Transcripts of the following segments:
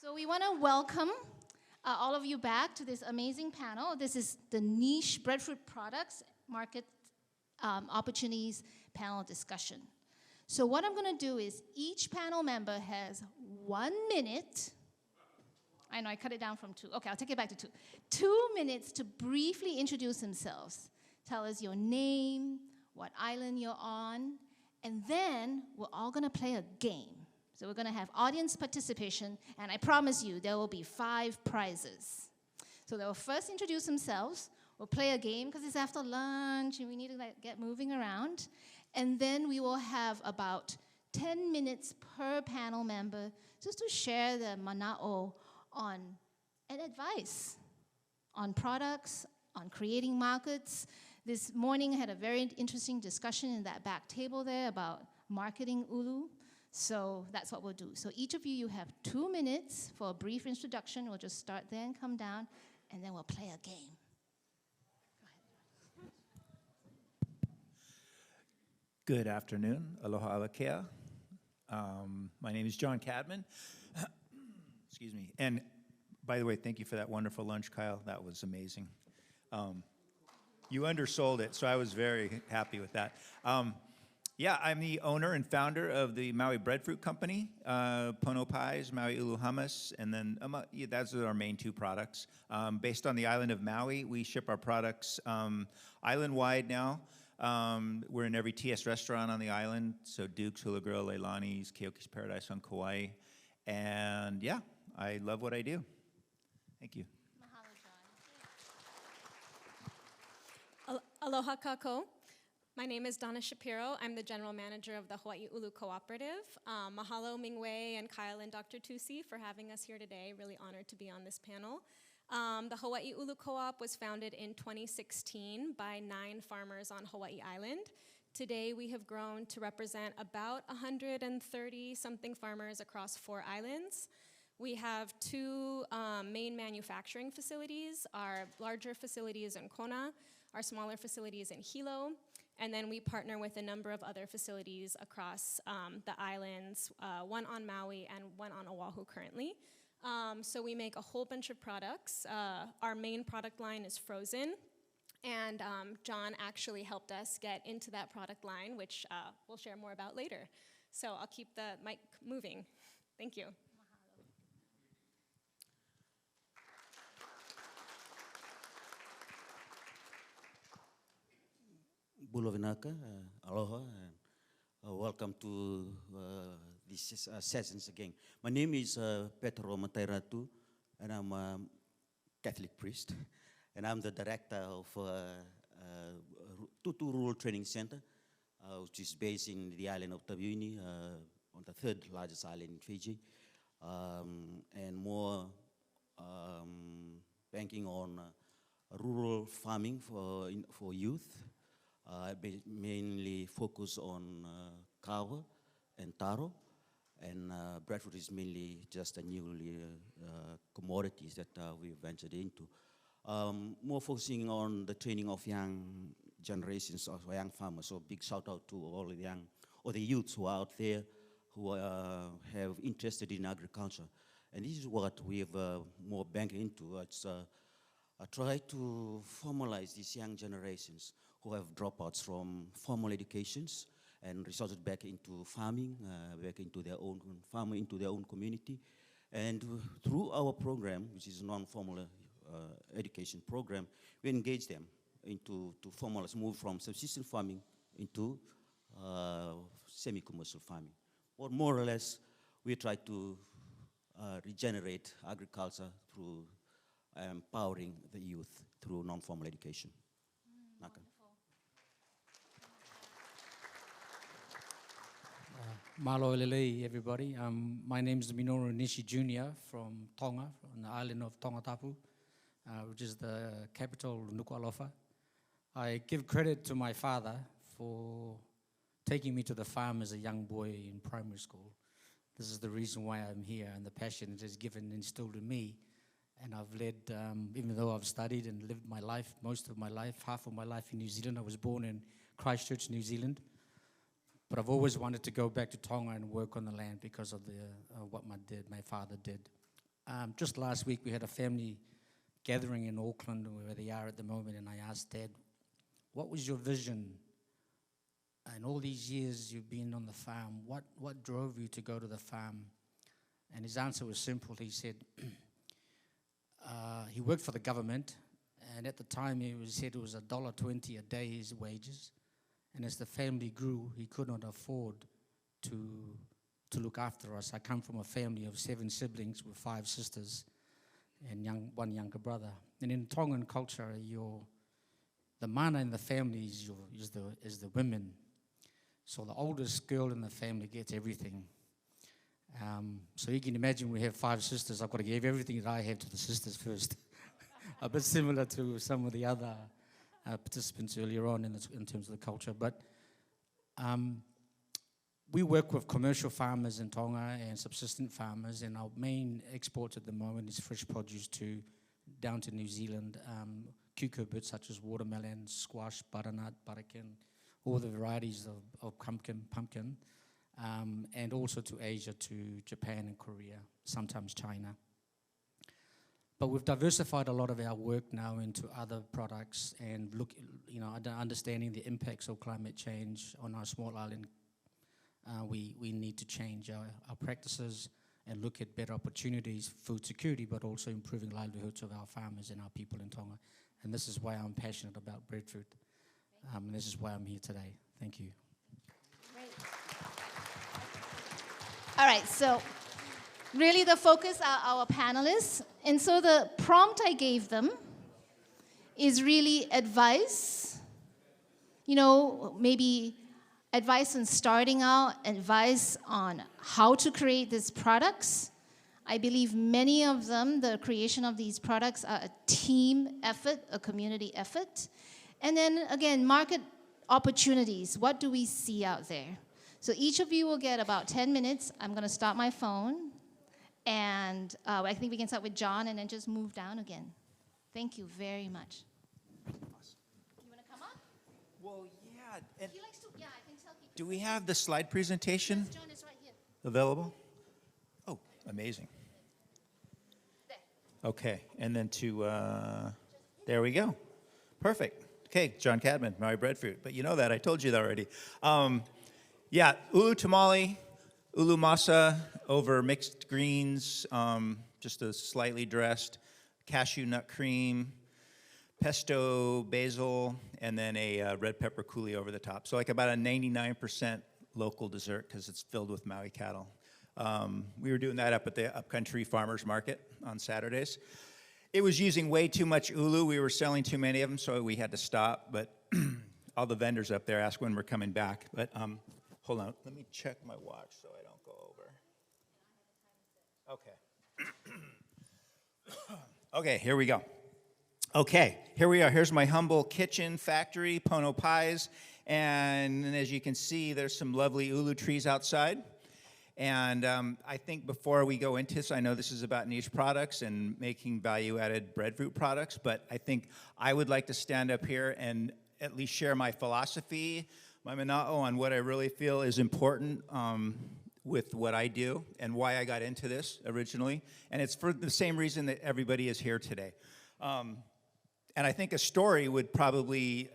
So we want to welcome all of you back to this amazing panel. This is the Niche Breadfruit Products Market Opportunities panel discussion. So what I'm going to do is each panel member has 1 minute. I know I cut it down from 2. Okay, I'll take it back to 2. 2 minutes to briefly introduce themselves. Tell us your name, what island you're on, and then we're all going to play a game. So we're going to have audience participation, and I promise you there will be 5 prizes. So they'll first introduce themselves. We'll play a game because it's after lunch and we need to get moving around. And then we will have about 10 minutes per panel member just to share the mana'o on and advice on products, on creating markets. This morning I had a very interesting discussion in that back table there about marketing ulu. So that's what we'll do. So each of you have 2 minutes for a brief introduction. We'll just start there and come down, and then we'll play a game. Good afternoon. Aloha alakea. My name is John Cadman. Excuse me. And by the way, thank you for that wonderful lunch, Kyle. That was amazing. You undersold it, so I was very happy with that. Yeah, I'm the owner and founder of the Maui Breadfruit Company, Pono Pies, Maui Ulu Hummus, and then those are our main 2 products. Based on the island of Maui, we ship our products island-wide now. We're in every TS restaurant on the island, so Duke's, Hula Grill, Leilani's, Keoki's Paradise on Kauai. And yeah, I love what I do. Thank you. Mahalo, John. Aloha kako. My name is Donna Shapiro. I'm the general manager of the Hawai'i Ulu Cooperative. Mahalo Mingwei and Kyle and Dr. Tusi for having us here today. Really honored to be on this panel. The Hawai'i Ulu Co-op was founded in 2016 by 9 farmers on Hawaii Island. Today we have grown to represent about 130-something farmers across 4 islands. We have 2 main manufacturing facilities. Our larger facility is in Kona. Our smaller facility is in Hilo. And then we partner with a number of other facilities across the islands, one on Maui and one on Oahu currently. So we make a whole bunch of products. Our main product line is frozen. And John actually helped us get into that product line, which we'll share more about later. So I'll keep the mic moving. Thank you. Bulovinaka, aloha, and welcome to these sessions again. My name is Petro Matairatu, and I'm a Catholic priest, and I'm the director of Tutu Rural Training Center, which is based in the island of Tabuini, on the 3rd largest island in Fiji, and more banking on rural farming for youth. Mainly focus on kawa and taro, and breadfruit is mainly just a newly commodities that we ventured into. More focusing on the training of young generations of young farmers. So big shout out to all the young or the youths who are out there who have interested in agriculture. And this is what we have more banking into. It's try to formalize these young generations who have dropouts from formal educations and resorted back into farming, back into their own farming, into their own community. And through our program, which is a non-formal education program, we engage them into formalize, move from subsistence farming into semi-commercial farming. Or more or less, we try to regenerate agriculture through empowering the youth through non-formal education. Naka. Malo elelei, everybody. My name is Minoru Nishi Jr. from Tonga, on the island of Tongatapu, which is the capital of Nuku'alofa. I give credit to my father for taking me to the farm as a young boy in primary school. This is the reason why I'm here, and the passion it has given and instilled in me. And I've led, even though I've studied and lived my life, most of my life, half of my life in New Zealand. I was born in Christchurch, New Zealand. But I've always wanted to go back to Tonga and work on the land because of what my father did. Just last week, we had a family gathering in Auckland, where they are at the moment, and I asked Dad, what was your vision? And all these years you've been on the farm, what drove you to go to the farm? And his answer was simple. He said he worked for the government, and at the time he said it was $1.20 a day, his wages. And as the family grew, he could not afford to look after us. I come from a family of 7 siblings with 5 sisters and one younger brother. And in Tongan culture, the mana in the family is the women. So the oldest girl in the family gets everything. So you can imagine we have 5 sisters. I've got to give everything that I have to the sisters first. A bit similar to some of the other participants earlier on in terms of the culture. But we work with commercial farmers in Tonga and subsistent farmers, and our main export at the moment is fresh produce down to New Zealand, cucurbits such as watermelon, squash, butternut, buttercan, all the varieties of pumpkin, and also to Asia, to Japan and Korea, sometimes China. But we've diversified a lot of our work now into other products and understanding the impacts of climate change on our small island. We need to change our practices and look at better opportunities, food security, but also improving livelihoods of our farmers and our people in Tonga. And this is why I'm passionate about breadfruit. And this is why I'm here today. Thank you. Great. All right, so really the focus are our panelists. And so the prompt I gave them is really advice, maybe advice on starting out, advice on how to create these products. I believe many of them, the creation of these products are a team effort, a community effort. And then again, market opportunities. What do we see out there? So each of you will get about 10 minutes. I'm going to start my phone. And I think we can start with John and then just move down again. Thank you very much. You want to come up? Well, yeah. And He likes to, yeah, I can tell people. do we have the slide presentation John is right here. available? Oh, amazing. There. Okay, and then there we go. Perfect. Okay, John Cadman, Maui Breadfruit. But you know that, I told you that already. Yeah, ulu tamale, ulu masa over mixed greens, just a slightly dressed, cashew nut cream, pesto basil, and then a red pepper coulis over the top. So like about a 99% local dessert because it's filled with Maui cattle. We were doing that up at the Upcountry Farmers Market on Saturdays. It was using way too much ulu. We were selling too many of them, so we had to stop. But all the vendors up there asked when we're coming back. But hold on, let me check my watch so I don't go over. Okay. Okay, here we go. Okay, here we are. Here's my humble kitchen factory, Pono Pies. And as you can see, there's some lovely ulu trees outside. And I think before we go into this, I know this is about niche products and making value-added breadfruit products, but I think I would like to stand up here and at least share my philosophy, my mana'o on what I really feel is important with what I do and why I got into this originally. And it's for the same reason that everybody is here today. And I think a story would probably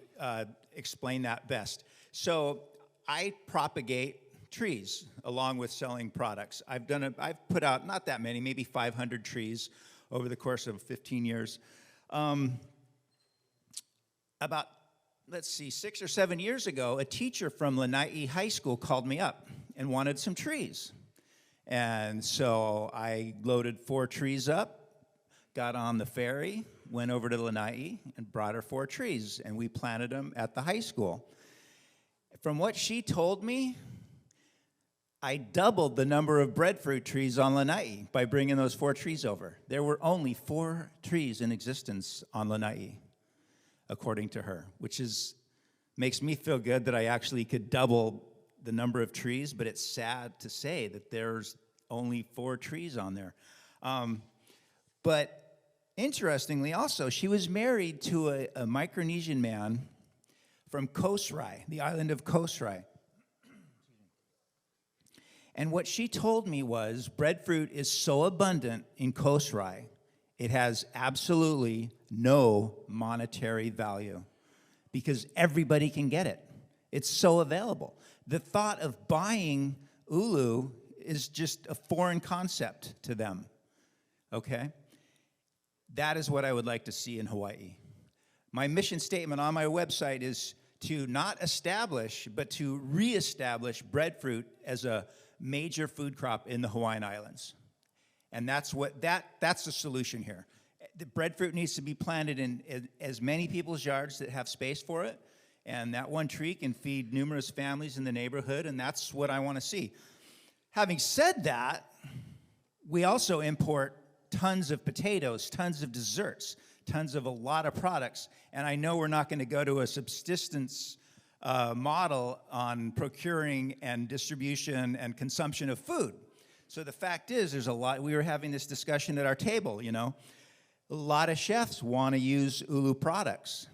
explain that best. So I propagate trees along with selling products. I've put out not that many, maybe 500 trees over the course of 15 years. About, 6 or 7 years ago, a teacher from Lanai High School called me up and wanted some trees. And so I loaded 4 trees up, got on the ferry, went over to Lanai and brought her 4 trees, and we planted them at the high school. From what she told me, I doubled the number of breadfruit trees on Lanai by bringing those 4 trees over. There were only 4 trees in existence on Lanai, according to her, which makes me feel good that I actually could double the number of trees, but it's sad to say that there's only 4 trees on there. But interestingly also, she was married to a Micronesian man from Kosrae, the island of Kosrae. And what she told me was breadfruit is so abundant in Coast Rye, it has absolutely no monetary value because everybody can get it. It's so available. The thought of buying ulu is just a foreign concept to them, okay? That is what I would like to see in Hawaii. My mission statement on my website is to not establish, but to reestablish breadfruit as a major food crop in the Hawaiian Islands. And that's the solution here. The breadfruit needs to be planted in as many people's yards that have space for it, and that one tree can feed numerous families in the neighborhood, and that's what I want to see. Having said that, we also import tons of potatoes, tons of desserts, tons of a lot of products, and I know we're not going to go to a subsistence model on procuring and distribution and consumption of food. So the fact is, there's a lot. We were having this discussion at our table, you know. A lot of chefs want to use ulu products,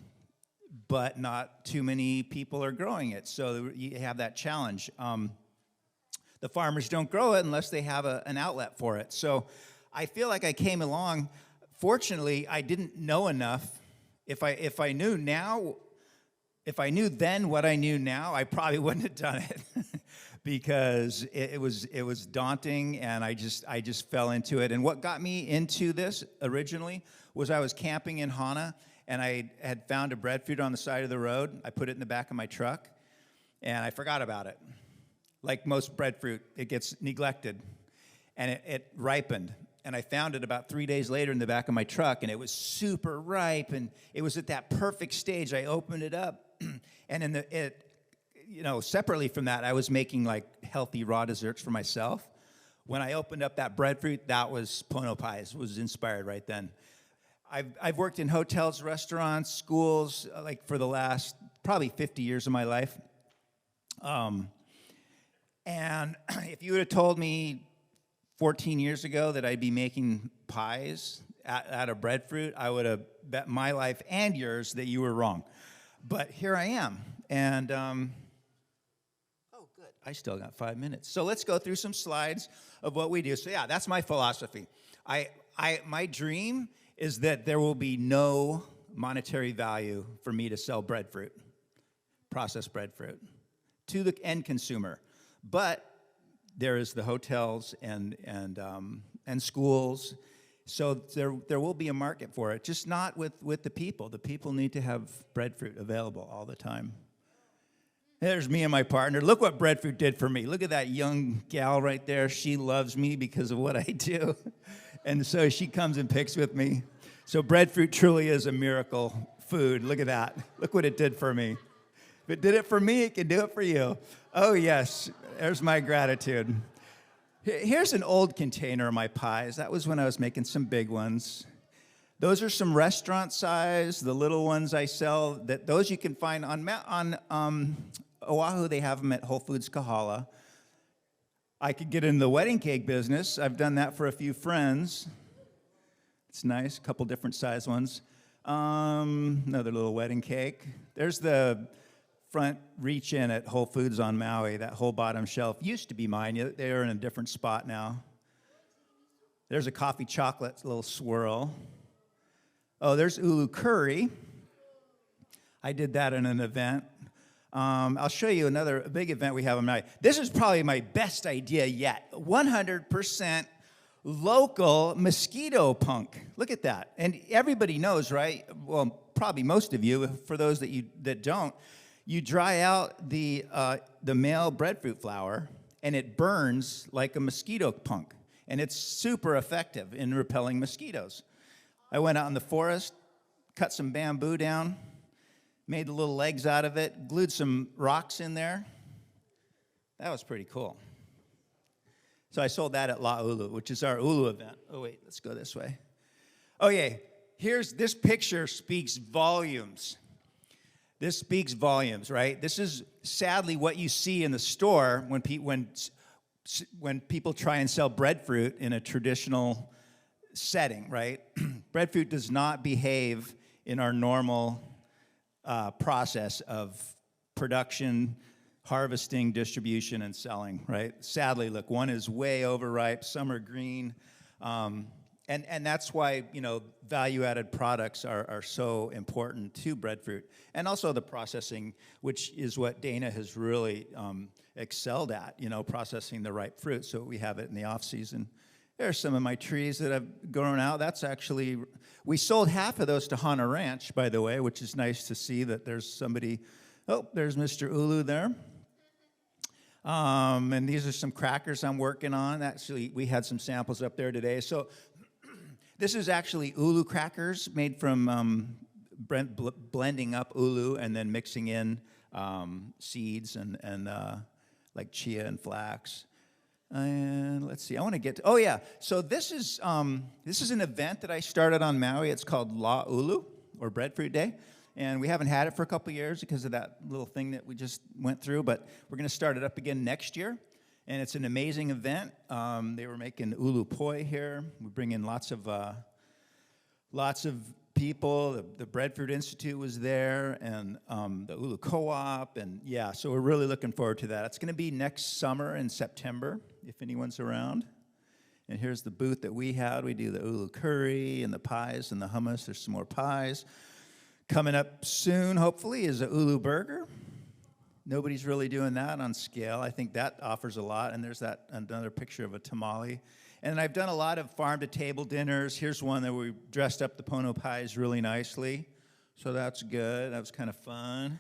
but not too many people are growing it. So you have that challenge. The farmers don't grow it unless they have an outlet for it. So I feel like I came along. Fortunately, I didn't know enough. If I knew then what I knew now, I probably wouldn't have done it. Because it was daunting, and I just fell into it. And what got me into this originally was I was camping in Hana, and I had found a breadfruit on the side of the road. I put it in the back of my truck, and I forgot about it. Like most breadfruit, it gets neglected, and it ripened. And I found it about 3 days later in the back of my truck, and it was super ripe, and it was at that perfect stage. I opened it up, and separately from that, I was making like healthy raw desserts for myself. When I opened up that breadfruit, that was pono pies. Was inspired right then. I've worked in hotels, restaurants, schools, like for the last probably 50 years of my life. And if you would have told me 14 years ago that I'd be making pies out of breadfruit, I would have bet my life and yours that you were wrong. But here I am, and I still got 5 minutes. So let's go through some slides of what we do. So yeah, that's my philosophy. My dream is that there will be no monetary value for me to sell breadfruit, processed breadfruit, to the end consumer. But there is the hotels and schools, so there will be a market for it, just not with the people. The people need to have breadfruit available all the time. There's me and my partner. Look what breadfruit did for me. Look at that young gal right there. She loves me because of what I do. And so she comes and picks with me. So breadfruit truly is a miracle food. Look at that. Look what it did for me. If it did it for me, it can do it for you. Oh, yes. There's my gratitude. Here's an old container of my pies. That was when I was making some big ones. Those are some restaurant size. The little ones I sell, those you can find on Oahu. They have them at Whole Foods Kahala. I could get in the wedding cake business. I've done that for a few friends. It's nice, a couple different size ones. Another little wedding cake. There's the front reach in at Whole Foods on Maui. That whole bottom shelf used to be mine. They're in a different spot now. There's a coffee chocolate little swirl. Oh, there's ulu curry. I did that in an event. I'll show you another big event we have on Maui. This is probably my best idea yet. 100% local mosquito punk. Look at that. And everybody knows, right? Well, probably most of you. For those that don't, you dry out the male breadfruit flower, and it burns like a mosquito punk. And it's super effective in repelling mosquitoes. I went out in the forest, cut some bamboo down, made the little legs out of it, glued some rocks in there. That was pretty cool. So I sold that at La Ulu, which is our Ulu event. Oh, wait, let's go this way. Oh, yeah, this picture speaks volumes. This speaks volumes, right? This is sadly what you see in the store when people try and sell breadfruit in a traditional setting, right? Breadfruit does not behave in our normal process of production, harvesting, distribution, and selling, right? Sadly, look, one is way overripe, some are green, and that's why, value-added products are so important to breadfruit, and also the processing, which is what Dana has really excelled at, processing the ripe fruit, so we have it in the off-season. There are some of my trees that have grown out. That's actually, we sold half of those to Hana Ranch, by the way, which is nice to see that there's somebody, there's Mr. Ulu there. And these are some crackers I'm working on. Actually, we had some samples up there today. So this is actually ulu crackers made from blending up ulu and then mixing in seeds and like chia and flax. And let's see, I want to get to, so this is an event that I started on Maui. It's called La Ulu, or Breadfruit Day. And we haven't had it for a couple years because of that little thing that we just went through, but we're going to start it up again next year. And it's an amazing event. They were making ulu poi here. We bring in lots of people. The Breadfruit Institute was there, and the Ulu Co-op, and so we're really looking forward to that. It's going to be next summer in September, if anyone's around. And here's the booth that we had. We do the ulu curry and the pies and the hummus. There's some more pies. Coming up soon, hopefully, is a ulu burger. Nobody's really doing that on scale. I think that offers a lot. And there's another picture of a tamale. And I've done a lot of farm-to-table dinners. Here's one that we dressed up the pono pies really nicely. So that's good. That was kind of fun.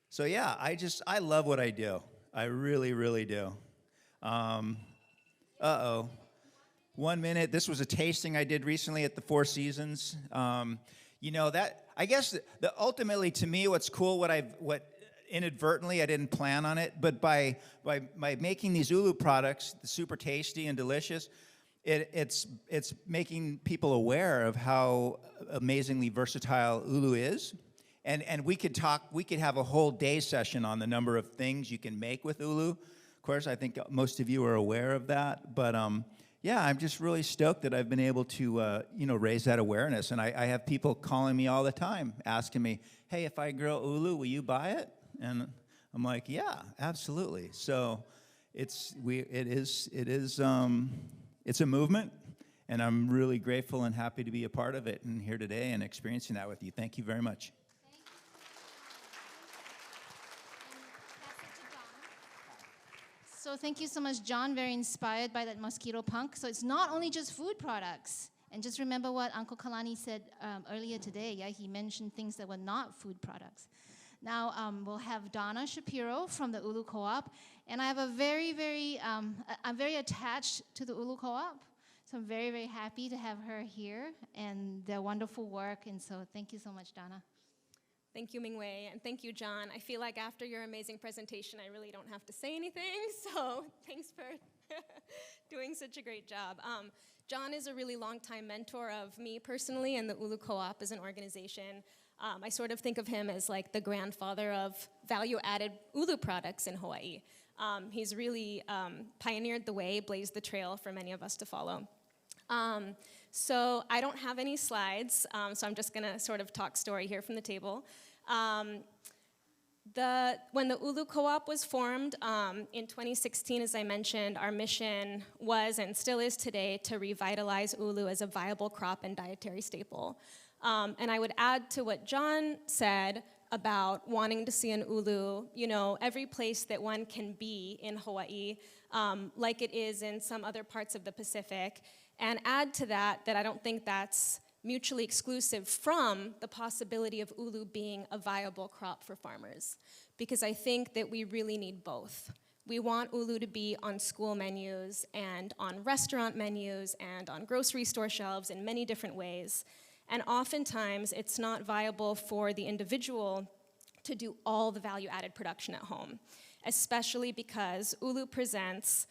So yeah, I love what I do. I really, really do. 1 minute. This was a tasting I did recently at the Four Seasons. I guess the ultimately to me, what's cool, what inadvertently I didn't plan on it, but by making these ulu products super tasty and delicious, it's making people aware of how amazingly versatile ulu is, and we could have a whole day session on the number of things you can make with ulu. Of course, I think most of you are aware of that, but I'm just really stoked that I've been able to, raise that awareness. And I have people calling me all the time, asking me, hey, if I grow ulu, will you buy it? And I'm like, yeah, absolutely. So it's a movement, and I'm really grateful and happy to be a part of it and here today and experiencing that with you. Thank you very much. So thank you so much, John. Very inspired by that mosquito punk. So it's not only just food products. And just remember what Uncle Kalani said earlier today. Yeah, he mentioned things that were not food products. Now we'll have Donna Shapiro from the Ulu Co-op. And I have I'm very attached to the Ulu Co-op. So I'm very, very happy to have her here and their wonderful work. And so thank you so much, Donna. Thank you, Mingwei, and thank you, John. I feel like after your amazing presentation, I really don't have to say anything, so thanks for doing such a great job. John is a really long-time mentor of me personally, and the Ulu Co-op as an organization. I sort of think of him as like the grandfather of value-added ulu products in Hawaii. He's really pioneered the way, blazed the trail for many of us to follow. So I don't have any slides, so I'm just going to sort of talk story here from the table. When the Ulu Co-op was formed in 2016, as I mentioned, our mission was and still is today to revitalize ulu as a viable crop and dietary staple. And I would add to what John said about wanting to see an ulu, every place that one can be in Hawaii, like it is in some other parts of the Pacific, and add to that I don't think that's mutually exclusive from the possibility of ulu being a viable crop for farmers, because I think that we really need both. We want ulu to be on school menus and on restaurant menus and on grocery store shelves in many different ways. And oftentimes, it's not viable for the individual to do all the value-added production at home, especially because ulu presents,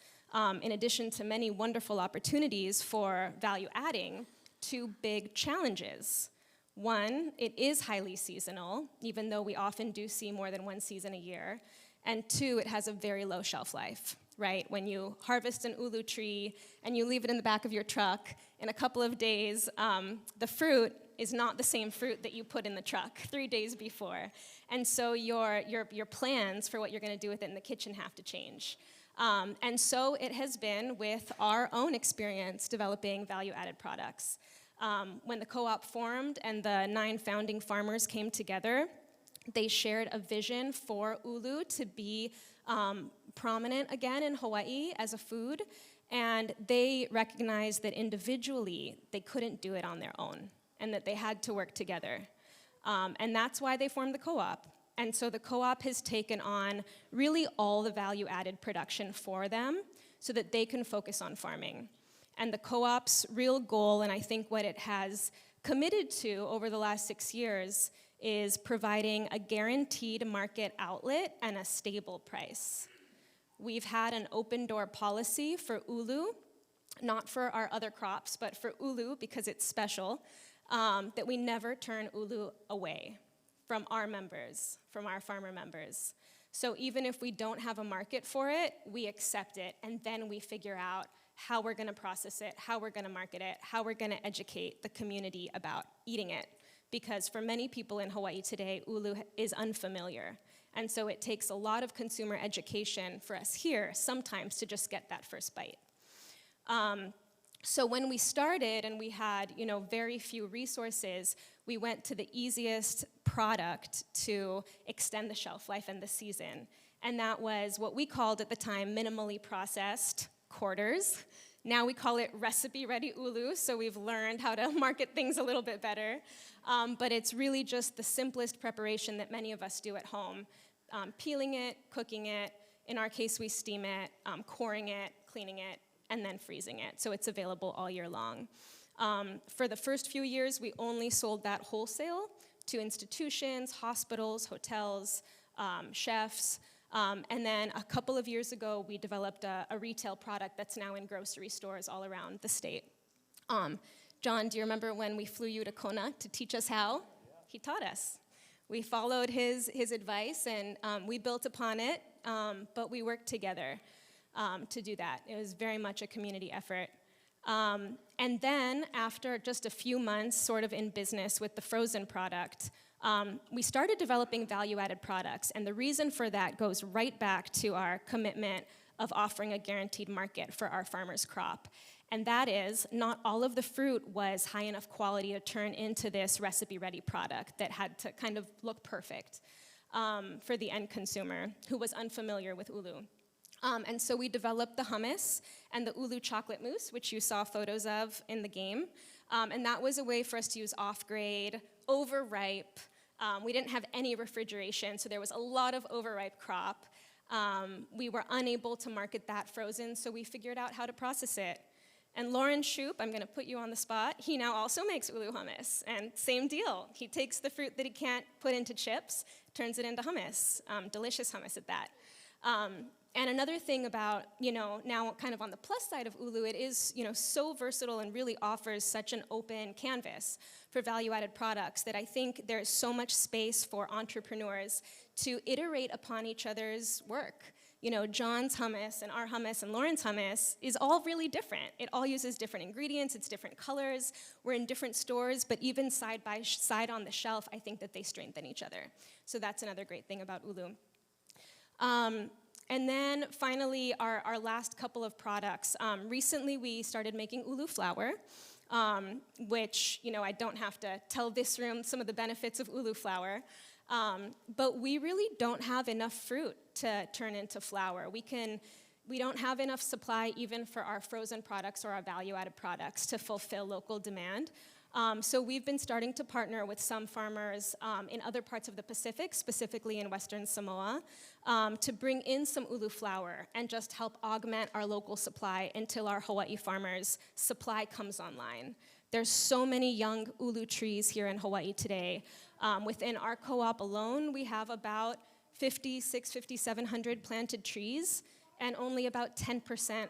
in addition to many wonderful opportunities for value-adding, two big challenges. One, it is highly seasonal, even though we often do see more than one season a year. And two, it has a very low shelf life, right? When you harvest an ulu tree and you leave it in the back of your truck, in a couple of days, the fruit is not the same fruit that you put in the truck 3 days before. And so your plans for what you're going to do with it in the kitchen have to change. And so it has been with our own experience developing value-added products. When the co-op formed and the 9 founding farmers came together, they shared a vision for ulu to be prominent again in Hawaii as a food, and they recognized that individually they couldn't do it on their own, and that they had to work together. And that's why they formed the co-op. And so the co-op has taken on really all the value-added production for them so that they can focus on farming. And the co-op's real goal, and I think what it has committed to over the last 6 years, is providing a guaranteed market outlet and a stable price. We've had an open door policy for ulu, not for our other crops, but for ulu because it's special, that we never turn ulu away from our members, from our farmer members. So even if we don't have a market for it, we accept it, and then we figure out how we're gonna process it, how we're gonna market it, how we're gonna educate the community about eating it. Because for many people in Hawaii today, ulu is unfamiliar. And so it takes a lot of consumer education for us here sometimes to just get that first bite. So when we started and we had very few resources, we went to the easiest product to extend the shelf life and the season. And that was what we called at the time minimally processed quarters. Now we call it recipe-ready ulu, so we've learned how to market things a little bit better. But it's really just the simplest preparation that many of us do at home. Peeling it, cooking it, in our case we steam it, coring it, cleaning it, and then freezing it, so it's available all year long. For the first few years, we only sold that wholesale to institutions, hospitals, hotels, chefs, and then a couple of years ago, we developed a retail product that's now in grocery stores all around the state. John, do you remember when we flew you to Kona to teach us how? He taught us. We followed his advice, and we built upon it, but we worked together to do that. It was very much a community effort. And then, after just a few months sort of in business with the frozen product, we started developing value-added products, and the reason for that goes right back to our commitment of offering a guaranteed market for our farmers' crop. And that is, not all of the fruit was high enough quality to turn into this recipe-ready product that had to kind of look perfect for the end consumer who was unfamiliar with ulu. And so we developed the hummus and the ulu chocolate mousse, which you saw photos of in the game. And that was a way for us to use off-grade, overripe. We didn't have any refrigeration, so there was a lot of overripe crop. We were unable to market that frozen, so we figured out how to process it. And Lauren Shoup, I'm going to put you on the spot, he now also makes ulu hummus, and same deal. He takes the fruit that he can't put into chips, turns it into hummus, delicious hummus at that. And another thing about, now kind of on the plus side of ulu, it is, so versatile and really offers such an open canvas for value-added products that I think there's so much space for entrepreneurs to iterate upon each other's work. John's hummus and our hummus and Lauren's hummus is all really different. It all uses different ingredients, it's different colors. We're in different stores, but even side by side on the shelf, I think that they strengthen each other. So that's another great thing about ulu. And then finally, our last couple of products. Recently, we started making ulu flour, which, I don't have to tell this room some of the benefits of ulu flour. But we really don't have enough fruit to turn into flour. We don't have enough supply even for our frozen products or our value-added products to fulfill local demand. So we've been starting to partner with some farmers in other parts of the Pacific, specifically in Western Samoa, to bring in some ulu flour and just help augment our local supply until our Hawaii farmers' supply comes online. There's so many young ulu trees here in Hawaii today. Within our co-op alone, we have about 5,700 planted trees, and only about 10%,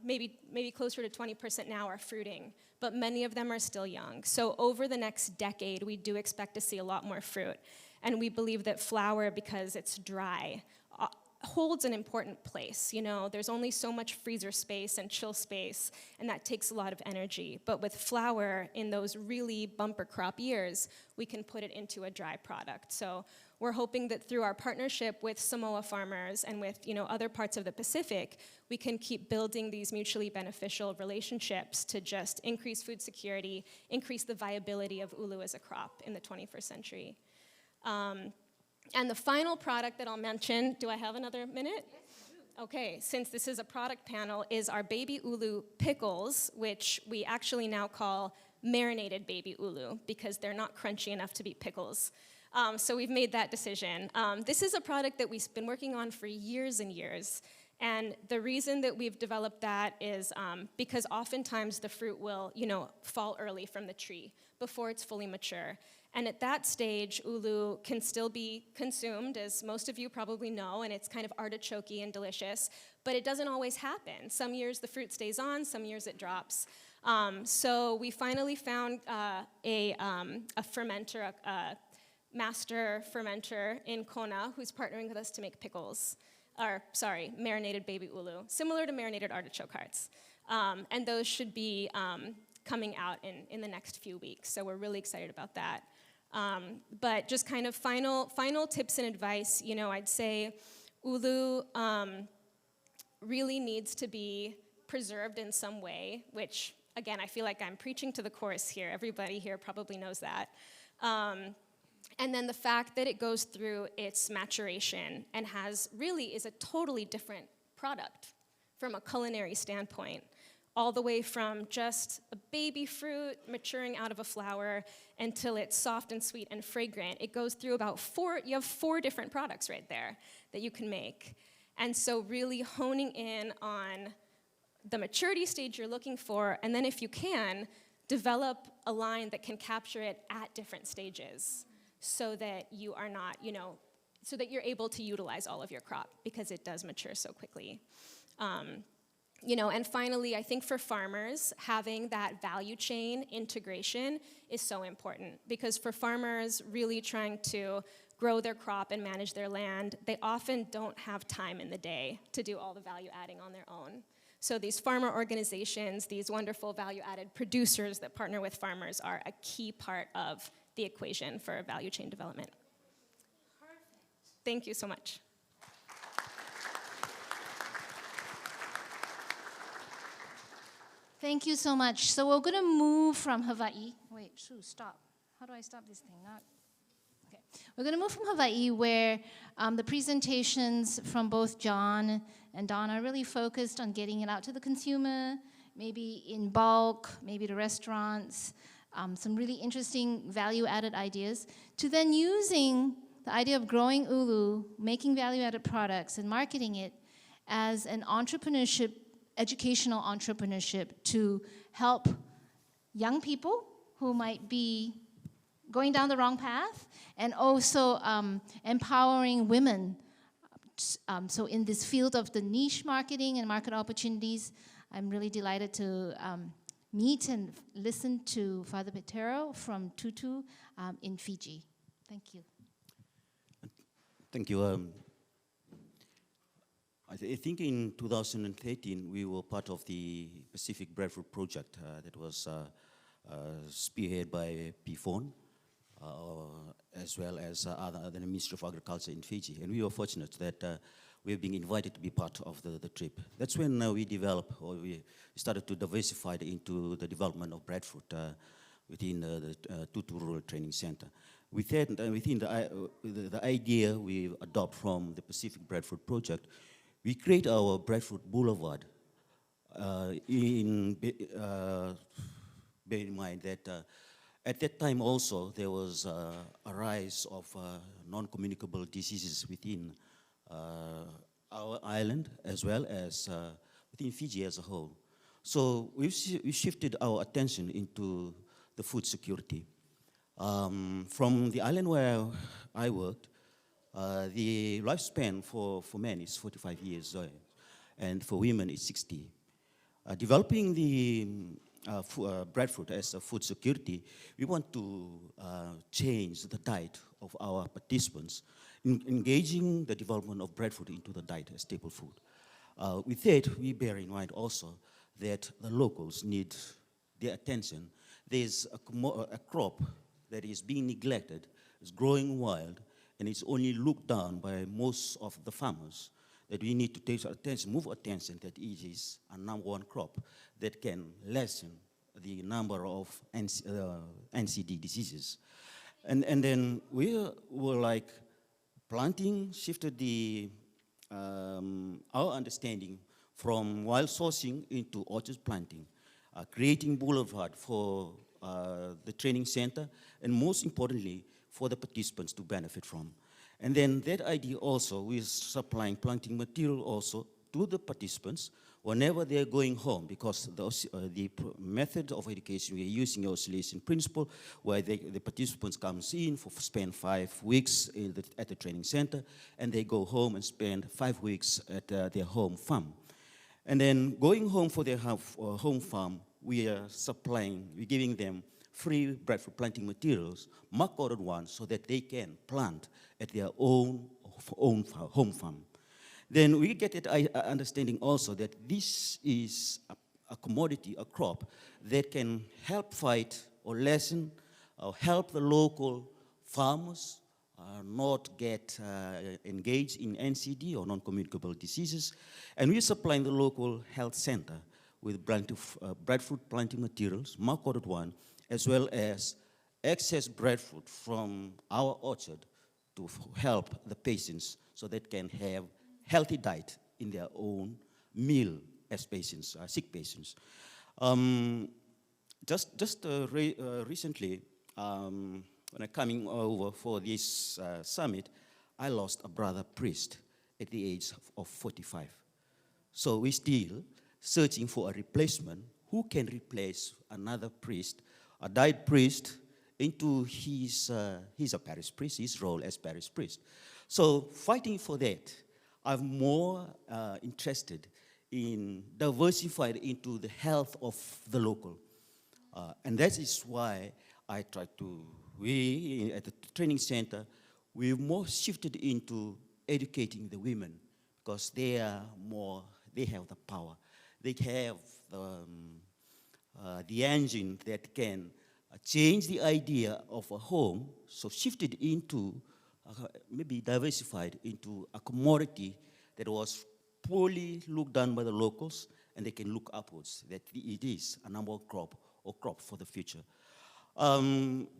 maybe closer to 20% now are fruiting, but many of them are still young. So over the next decade, we do expect to see a lot more fruit. And we believe that flour, because it's dry, holds an important place. You know, there's only so much freezer space and chill space, and that takes a lot of energy. But with flour, in those really bumper crop years, we can put it into a dry product. So we're hoping that through our partnership with Samoa farmers and with, you know, other parts of the Pacific, we can keep building these mutually beneficial relationships to just increase food security, increase the viability of ulu as a crop in the 21st century. And the final product that I'll mention, do I have another minute? Yes, you do. Okay, since this is a product panel, is our baby ulu pickles, which we actually now call marinated baby ulu because they're not crunchy enough to be pickles. So we've made that decision. This is a product that we've been working on for years and years. And the reason that we've developed that is because oftentimes the fruit will, you know, fall early from the tree before it's fully mature. And at that stage, ulu can still be consumed, as most of you probably know, and it's kind of artichoke-y and delicious, but it doesn't always happen. Some years the fruit stays on, some years it drops. So we finally found a fermenter, a master fermenter in Kona who's partnering with us to make pickles, or sorry, marinated baby ulu, similar to marinated artichoke hearts. And those should be coming out in the next few weeks, so we're really excited about that. But just kind of final tips and advice, you know, I'd say ulu really needs to be preserved in some way, which, again, I feel like I'm preaching to the chorus here. Everybody here probably knows that. And then the fact that it goes through its maturation and is a totally different product from a culinary standpoint, all the way from just a baby fruit maturing out of a flower until it's soft and sweet and fragrant. It goes through you have 4 different products right there that you can make. And so really honing in on the maturity stage you're looking for, and then if you can, develop a line that can capture it at different stages so that you are not, you know, so that you're able to utilize all of your crop because it does mature so quickly. You know, and finally, I think for farmers, having that value chain integration is so important because for farmers really trying to grow their crop and manage their land, they often don't have time in the day to do all the value adding on their own. So these farmer organizations, these wonderful value-added producers that partner with farmers are a key part of the equation for value chain development. Perfect. Thank you so much. Thank you so much. So we're going to move from Hawaii. Wait, stop. How do I stop this thing? Okay. We're going to move from Hawaii, where the presentations from both John and Donna really focused on getting it out to the consumer, maybe in bulk, maybe to restaurants, some really interesting value-added ideas, to then using the idea of growing ulu, making value-added products, and marketing it as an educational entrepreneurship to help young people who might be going down the wrong path, and also empowering women. So in this field of the niche marketing and market opportunities, I'm really delighted to meet and listen to Father Petero from Tutu in Fiji. Thank you. Thank you. I think in 2013, we were part of the Pacific Breadfruit Project that was spearheaded by PFON, as well as the Ministry of Agriculture in Fiji. And we were fortunate that we have been invited to be part of the trip. That's when we started to diversify into the development of breadfruit within the Tutu Rural Training Center. Within the idea we adopt from the Pacific Breadfruit Project, we create our Breadfruit Boulevard. Bear in mind that at that time also there was a rise of non-communicable diseases within our island as well as within Fiji as a whole. So we shifted our attention into the food security. From the island where I worked, the lifespan for men is 45 years, and for women it's 60. Developing the breadfruit as a food security, we want to change the diet of our participants engaging the development of breadfruit into the diet as staple food. With that, we bear in mind also that the locals need their attention. There's a crop that is being neglected, is growing wild, and it's only looked down by most of the farmers, that we need to take attention, move attention that it is a number one crop that can lessen the number of NCD diseases. And then we were like planting, shifted our understanding from wild sourcing into orchard planting, creating boulevard for the training center, and most importantly, for the participants to benefit from. And then that idea also, we're supplying planting material also to the participants whenever they're going home, because the method of education we're using oscillation principle, where the participants comes in for spend 5 weeks at the training center, and they go home and spend 5 weeks at their home farm. And then going home for their home farm, we are supplying, we're giving them free breadfruit planting materials, mark-coded ones, so that they can plant at their own home farm. Then we get that understanding also that this is a commodity, a crop, that can help fight or lessen or help the local farmers not get engaged in NCD or non-communicable diseases. And we're supplying the local health center with breadfruit planting materials, mark-coded one, as well as excess breadfruit from our orchard to help the patients so they can have healthy diet in their own meal as patients, sick patients. Recently, when I'm coming over for this summit, I lost a brother priest at the age of 45. So we're still searching for a replacement who can replace another priest, a died priest, into he's a parish priest, his role as parish priest. So fighting for that, I'm more interested in diversified into the health of the local. And that is why I try to, we at the training center, we've more shifted into educating the women, because they are more, they have the power. They have the engine that can change the idea of a home, so shifted into, maybe diversified into a commodity that was poorly looked down by the locals, and they can look upwards, that it is a number of crop for the future.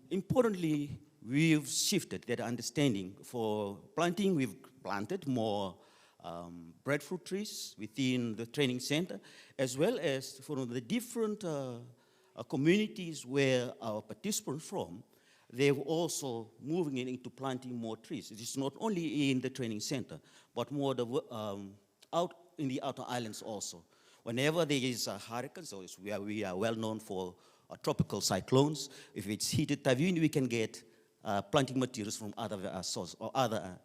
Importantly, we've shifted that understanding. For planting, we've planted more breadfruit trees within the training center, as well as for the different communities where our participants from, they're also moving into planting more trees. It is not only in the training center, but more out in the outer islands also. Whenever there is a hurricane, so we are well known for tropical cyclones. If it's heated typhoon, we can get planting materials from other sources or other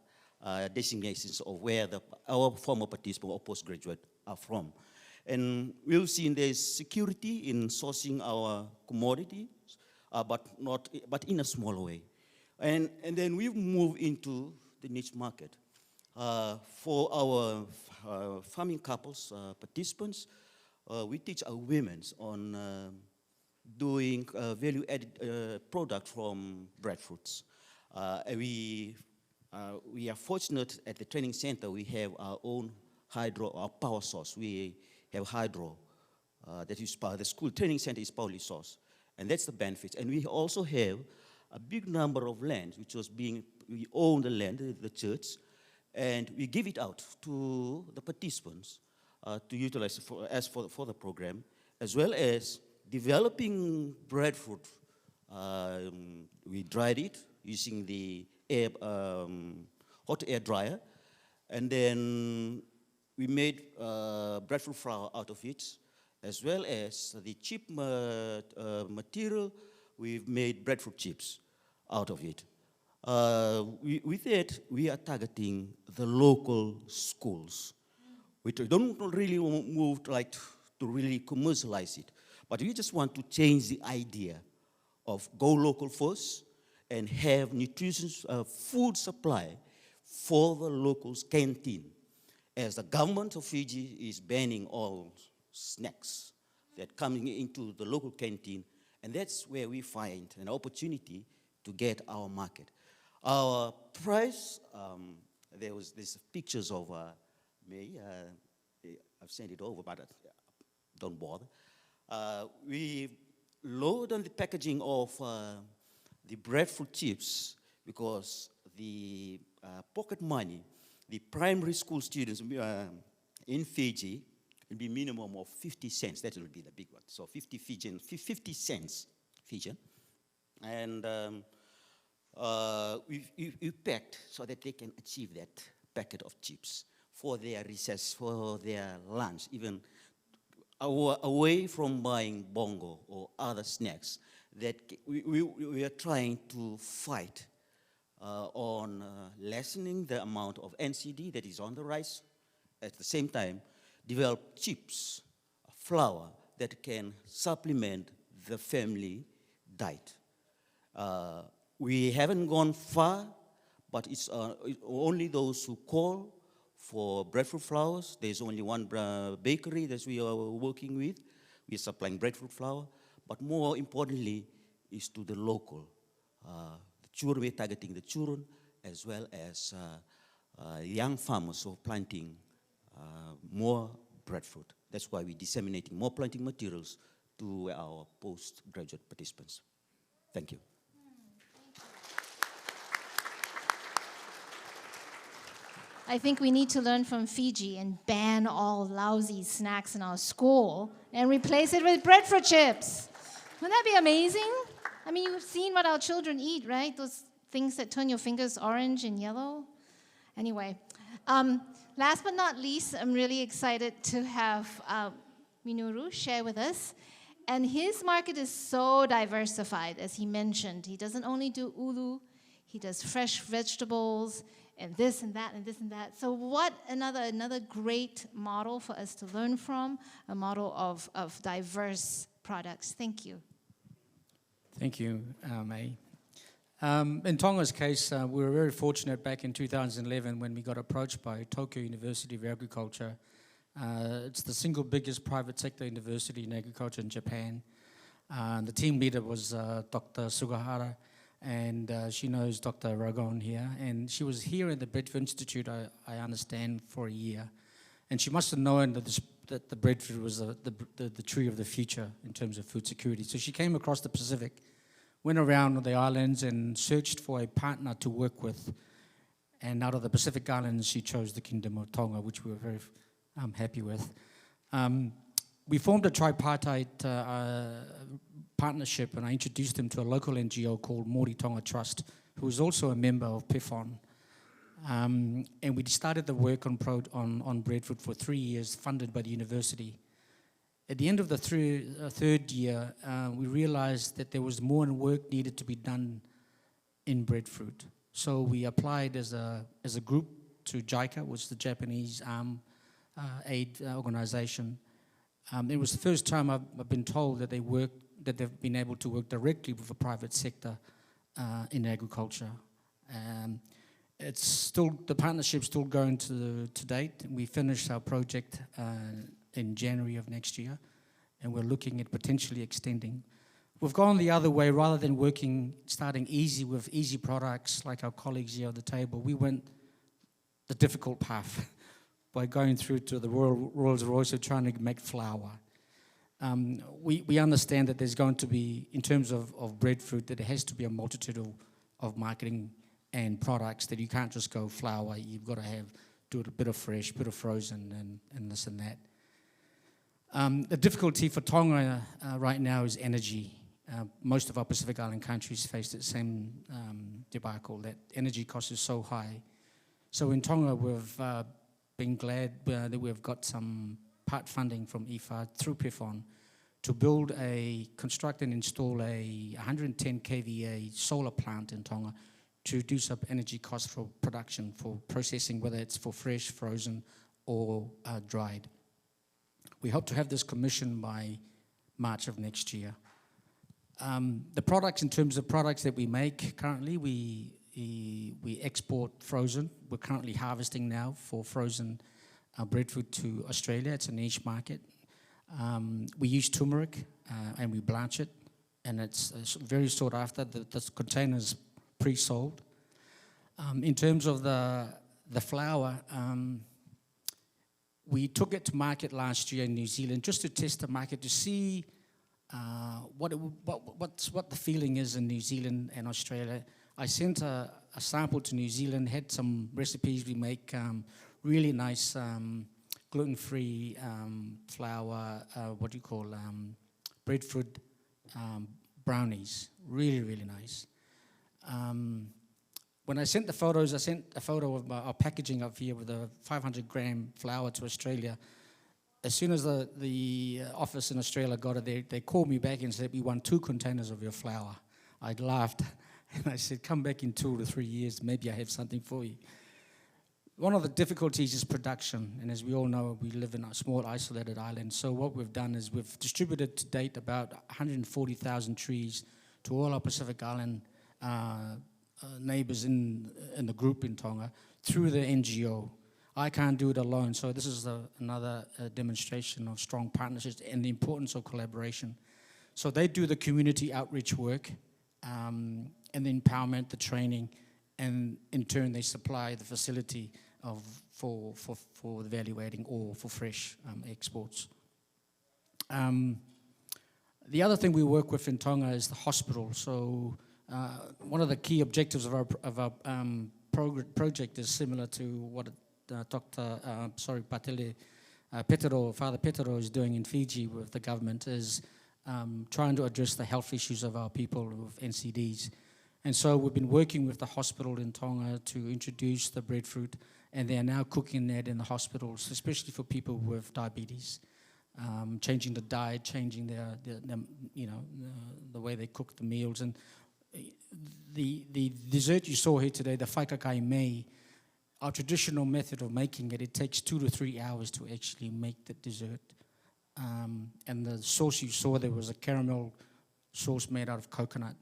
designations of where our former participants or postgraduate are from. And we've seen there's security in sourcing our commodities, but in a smaller way. And then we've moved into the niche market. For our farming couples, participants, we teach our women on doing value-added product from breadfruits. We are fortunate at the training center, we have our own hydro, our power source. We have hydro that is power. The school training center is powerly sourced, and that's the benefits. And we also have a big number of land, which was we own the land, the church, and we give it out to the participants to utilize for the program, as well as developing breadfruit. We dried it using the hot air dryer, and then we made breadfruit flour out of it, as well as the cheap material. We've made breadfruit chips out of it. With it, we are targeting the local schools. We don't really move to really commercialize it, but we just want to change the idea of go local first and have nutritious food supply for the locals' canteen, as the government of Fiji is banning all snacks that coming into the local canteen, and that's where we find an opportunity to get our market. Our price, there's pictures of me. I've sent it over, but don't bother. We load on the packaging of the breadfruit chips because the pocket money, the primary school students in Fiji, will be minimum of 50 cents. That will be the big one. So 50 cents Fijian. And we packed so that they can achieve that packet of chips for their recess, for their lunch, even away from buying bongo or other snacks. That we are trying to fight on lessening the amount of NCD that is on the rice. At the same time, develop chips, flour that can supplement the family diet. We haven't gone far, but it's only those who call for breadfruit flours. There's only one bakery that we are working with. We are supplying breadfruit flour, but more importantly is to the local. The children, we're targeting the children as well as young farmers who are planting more breadfruit. That's why we're disseminating more planting materials to our postgraduate participants. Thank you. I think we need to learn from Fiji and ban all lousy snacks in our school and replace it with breadfruit chips. Wouldn't that be amazing? I mean, you've seen what our children eat, right? Those things that turn your fingers orange and yellow. Anyway, last but not least, I'm really excited to have Minoru share with us. And his market is so diversified, as he mentioned. He doesn't only do ulu, he does fresh vegetables, and this and that and this and that. So what another great model for us to learn from, a model of diverse products. Thank you. Thank you, May. In Tonga's case, we were very fortunate back in 2011 when we got approached by Tokyo University of Agriculture. It's the single biggest private sector university in agriculture in Japan. The team leader was Dr. Sugahara, and she knows Dr. Ragon here. And she was here at the Breadfruit Institute, I understand, for a year. And she must have known that the breadfruit was the tree of the future in terms of food security. So she came across the Pacific, went around the islands and searched for a partner to work with. And out of the Pacific Islands, she chose the Kingdom of Tonga, which we were very happy with. We formed a tripartite partnership, and I introduced them to a local NGO called Māori Tonga Trust, who is also a member of PIFON. And we started the work on breadfruit for 3 years, funded by the university. At the end of the third year, we realized that there was more work needed to be done in breadfruit. So we applied as a group to JICA, which is the Japanese aid organization. It was the first time I've been told that they've been able to work directly with the private sector in agriculture. The partnership's still going to date. We finished our project in January of next year, and we're looking at potentially extending. We've gone the other way. Rather than starting easy with easy products like our colleagues here at the table, we went the difficult path by going through to the Rolls Royce of trying to make flour. We understand that there's going to be, in terms of breadfruit, that there has to be a multitude of marketing and products, that you can't just go flour. You've got to do a bit of fresh, bit of frozen, and this and that. The difficulty for Tonga right now is energy. Most of our Pacific Island countries face the same debacle, that energy cost is so high. So in Tonga, we've been glad that we've got some part funding from IFA through PIFON to construct and install a 110 kVA solar plant in Tonga to reduce up energy costs for production, for processing, whether it's for fresh, frozen, or dried. We hope to have this commissioned by March of next year. The products, in terms of products that we make currently, we export frozen. We're currently harvesting now for frozen breadfruit to Australia. It's a niche market. We use turmeric and we blanch it, and it's very sought after. The container's pre-sold. In terms of the flour, we took it to market last year in New Zealand just to test the market to see what the feeling is in New Zealand and Australia. I sent a sample to New Zealand, had some recipes. We make really nice gluten-free flour, breadfruit brownies. Really, really nice. When I sent the photos, I sent a photo of our packaging up here with a 500-gram flour to Australia. As soon as the office in Australia got it, they called me back and said, "We want 2 containers of your flour." I laughed, and I said, "Come back in 2 to 3 years, maybe I have something for you." One of the difficulties is production, and as we all know, we live in a small, isolated island. So what we've done is we've distributed to date about 140,000 trees to all our Pacific Island neighbors in the group in Tonga through the NGO. I can't do it alone, so this is another demonstration of strong partnerships and the importance of collaboration. So they do the community outreach work and the empowerment, the training, and in turn they supply the facility for evaluating or for fresh exports. The other thing we work with in Tonga is the hospital. So one of the key objectives of our project is similar to what Father Petero is doing in Fiji with the government, is trying to address the health issues of our people with NCDs. And so we've been working with the hospital in Tonga to introduce the breadfruit, and they are now cooking that in the hospitals, especially for people with diabetes. Changing the diet, changing the way they cook the meals. And the dessert you saw here today, the whaikakai mei, our traditional method of making it, it takes 2 to 3 hours to actually make the dessert. And the sauce you saw there was a caramel sauce made out of coconut.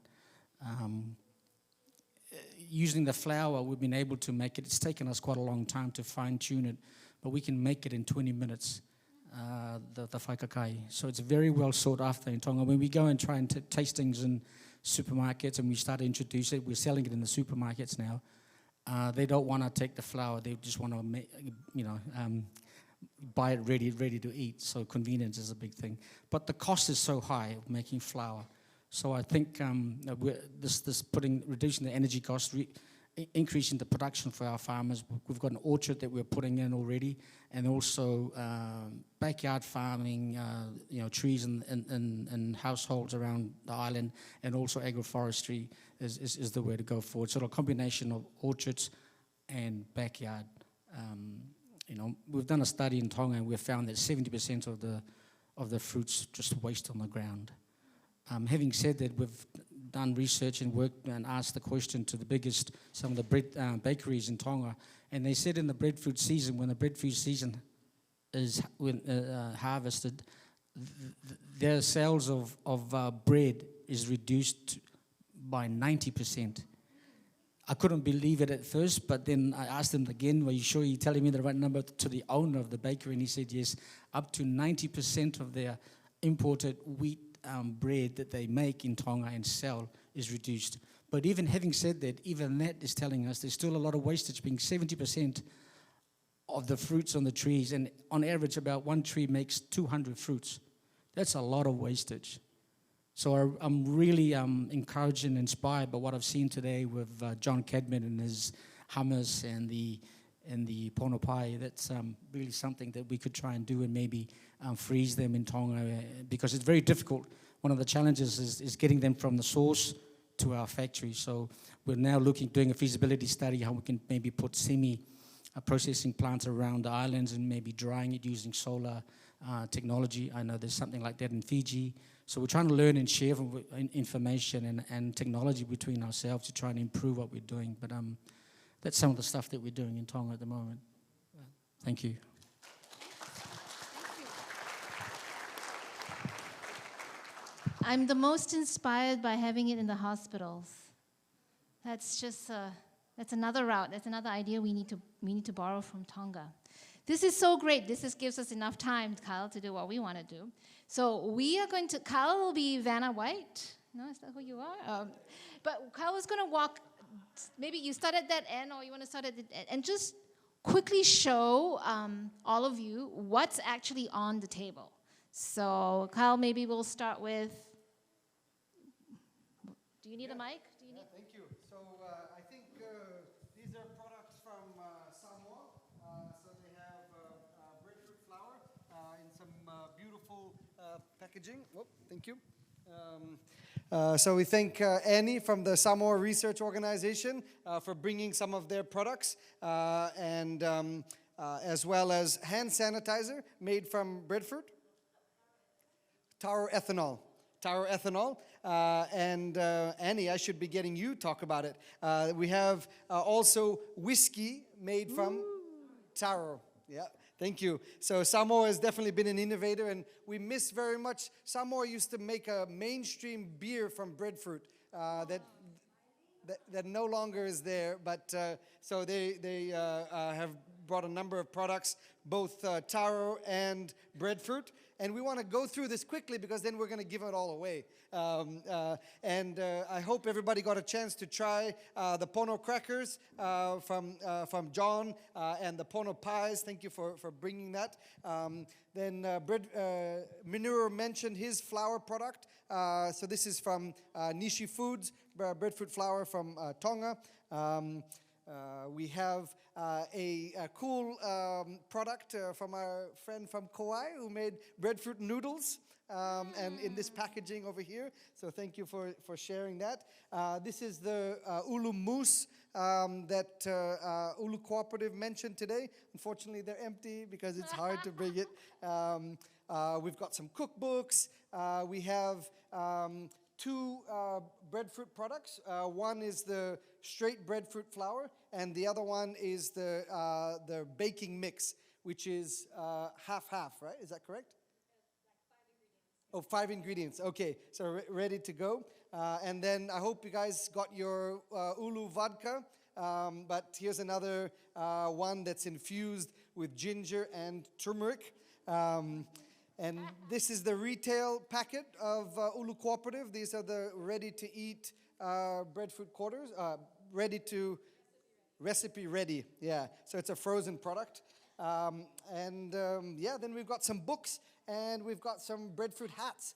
Using the flour, we've been able to make it. It's taken us quite a long time to fine-tune it, but we can make it in 20 minutes, the whaikakai. So it's very well sought after in Tonga. When we go and try and tastings in supermarkets and we start to introduce it, we're selling it in the supermarkets now. They don't want to take the flour. They just want to buy it ready to eat. So convenience is a big thing. But the cost is so high of making flour. So I think reducing the energy cost, increasing the production for our farmers. We've got an orchard that we're putting in already, and also backyard farming, trees in households around the island, and also agroforestry is the way to go forward. So a combination of orchards and backyard. We've done a study in Tonga, and we've found that 70% of the fruits just waste on the ground. Having said that, we've done research and worked and asked the question to some of the bread bakeries in Tonga, and they said in the breadfruit season, when the breadfruit season is harvested, their sales of bread is reduced by 90%. I couldn't believe it at first, but then I asked them again, "Were you sure you're telling me the right number?" to the owner of the bakery, and he said yes, up to 90% of their imported wheat bread that they make in Tonga and sell is reduced. But even having said that, even that is telling us there's still a lot of wastage, being 70% of the fruits on the trees, and on average about one tree makes 200 fruits. That's a lot of wastage. So I'm really encouraged and inspired by what I've seen today with John Cadman and his hummus and the pono pie. That's really something that we could try and do and maybe freeze them in Tonga, because it's very difficult. One of the challenges is getting them from the source to our factory. So we're now doing a feasibility study how we can maybe put processing plants around the islands and maybe drying it using solar technology. I know there's something like that in Fiji. So we're trying to learn and share information and technology between ourselves to try and improve what we're doing. But that's some of the stuff that we're doing in Tonga at the moment. Thank you. I'm the most inspired by having it in the hospitals. That's just That's another route. That's another idea we need to borrow from Tonga. This is so great. This gives us enough time, Kyle, to do what we want to do. So we are going to, Kyle will be Vanna White. No, is that who you are? But Kyle is going to walk, maybe you start at that end or you want to start at the end, and just quickly show all of you what's actually on the table. So Kyle, maybe we'll start with, do you need a mic? Thank you. So I think these are products from Samoa. So they have breadfruit flour in some beautiful packaging. Oh, thank you. So we thank Annie from the Samoa Research Organization for bringing some of their products, and as well as hand sanitizer made from breadfruit. Taro ethanol. And Annie, I should be getting you to talk about it. We have also whiskey made from taro. Yeah, thank you. So Samoa has definitely been an innovator, and we miss very much. Samoa used to make a mainstream beer from breadfruit that no longer is there. But so they have brought a number of products, both taro and breadfruit. And we want to go through this quickly because then we're going to give it all away. And I hope everybody got a chance to try the pono crackers from John and the pono pies. Thank you for bringing that. Then Minoru mentioned his flour product. So this is from Nishi Foods, breadfruit flour from Tonga. We have a cool product from our friend from Kauai who made breadfruit noodles, and in this packaging over here. So thank you for sharing that. This is the ulu mousse that Ulu Cooperative mentioned today. Unfortunately, they're empty because it's hard to bring it. We've got some cookbooks. We have two breadfruit products. One is the straight breadfruit flour, and the other one is the baking mix, which is half-half, right? Is that correct? Oh, 5 ingredients. Okay, so ready to go. And then I hope you guys got your Ulu vodka. But here's another one that's infused with ginger and turmeric. And this is the retail packet of Ulu Cooperative. These are the ready-to-eat breadfruit quarters, recipe ready. Yeah, so it's a frozen product. Yeah, then we've got some books and we've got some breadfruit hats.